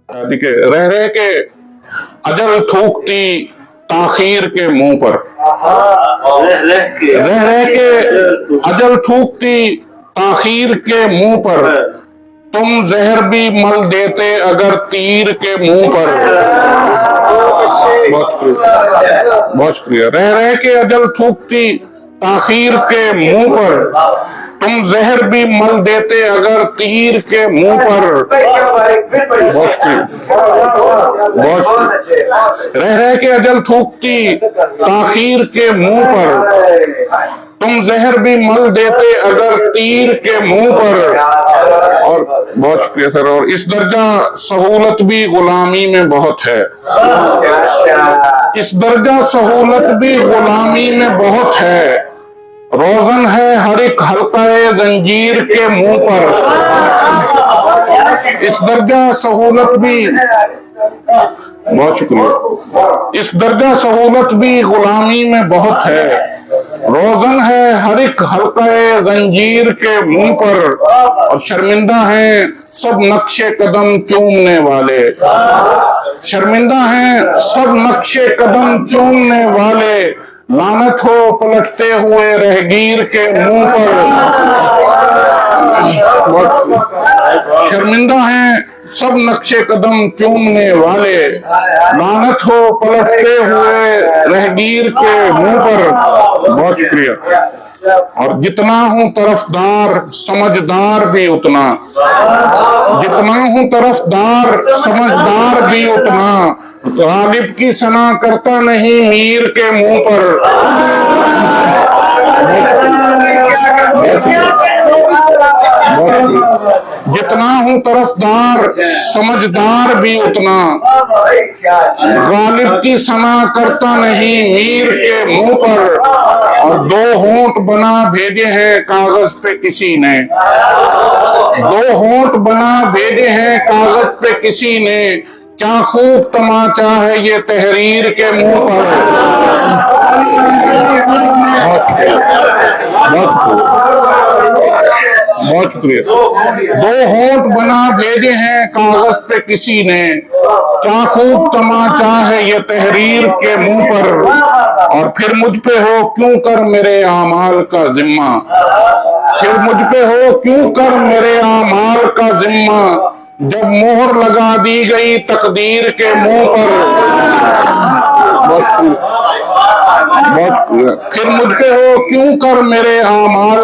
देखिए, रह रह के अजल थूकती ताखीर के मुंह पर, रह रह के अजल थूकती ताखीर के मुंह पर, तुम जहर भी मल देते अगर तीर के मुंह पर। बहुत शुक्रिया। रह रह के अजल थूकती ताखीर के मुंह पर, तुम जहर भी मल देते अगर तीर के मुंह पर। बहुत शुक्रिया। रह रह के अजल थूकती ताखीर के मुंह पर, तुम जहर भी मल देते अगर तीर के मुंह पर। और बहुत शुक्रिया सर। और इस दर्जा सहूलत भी गुलामी में बहुत है, इस दर्जा सहूलत भी गुलामी में बहुत है। रोजन है हर एक हल्का जंजीर के मुंह पर। इस दर्जा सहूलत भी, बहुत शुक्रिया, इस दर्जा सहूलत भी गुलामी में बहुत है। रोजन है हर एक हल्का जंजीर के मुंह पर, और शर्मिंदा हैं सब नक्शे कदम चूमने वाले। शर्मिंदा हैं सब नक्शे कदम चूमने वाले, लानत हो पलटते हुए रहगीर के मुंह पर। शर्मिंदा हैं सब नक्शे कदम चूमने वाले, लानत हो पलटते हुए रहगीर के मुंह पर। बहुत शुक्रिया। और जितना हूं तरफदार समझदार भी उतना, जितना हूं तरफदार समझदार भी उतना, गालिब की सना करता नहीं मीर के मुंह पर। जितना हूं तरफदार समझदार भी उतना, गालिब की सना करता नहीं मीर के मुंह पर। और दो होंठ बना भेजे हैं कागज पे किसी ने, दो होंठ बना भेजे हैं कागज पे किसी ने, क्या खूब तमाचा है ये तहरीर के मुंह पर। बहुत शुक्रिया। दो होंठ बना भेजे हैं कागज पे किसी ने, क्या खूब तमाचा है ये तहरीर के मुंह पर। और फिर मुझ पे हो क्यों कर मेरे आमाल का जिम्मा, फिर मुझ पे हो क्यों कर मेरे आमाल का जिम्मा, जब मोहर लगा दी गई तकदीर के मुंह पर। बहुत फिर मुझ पे हो क्यों कर मेरे आमाल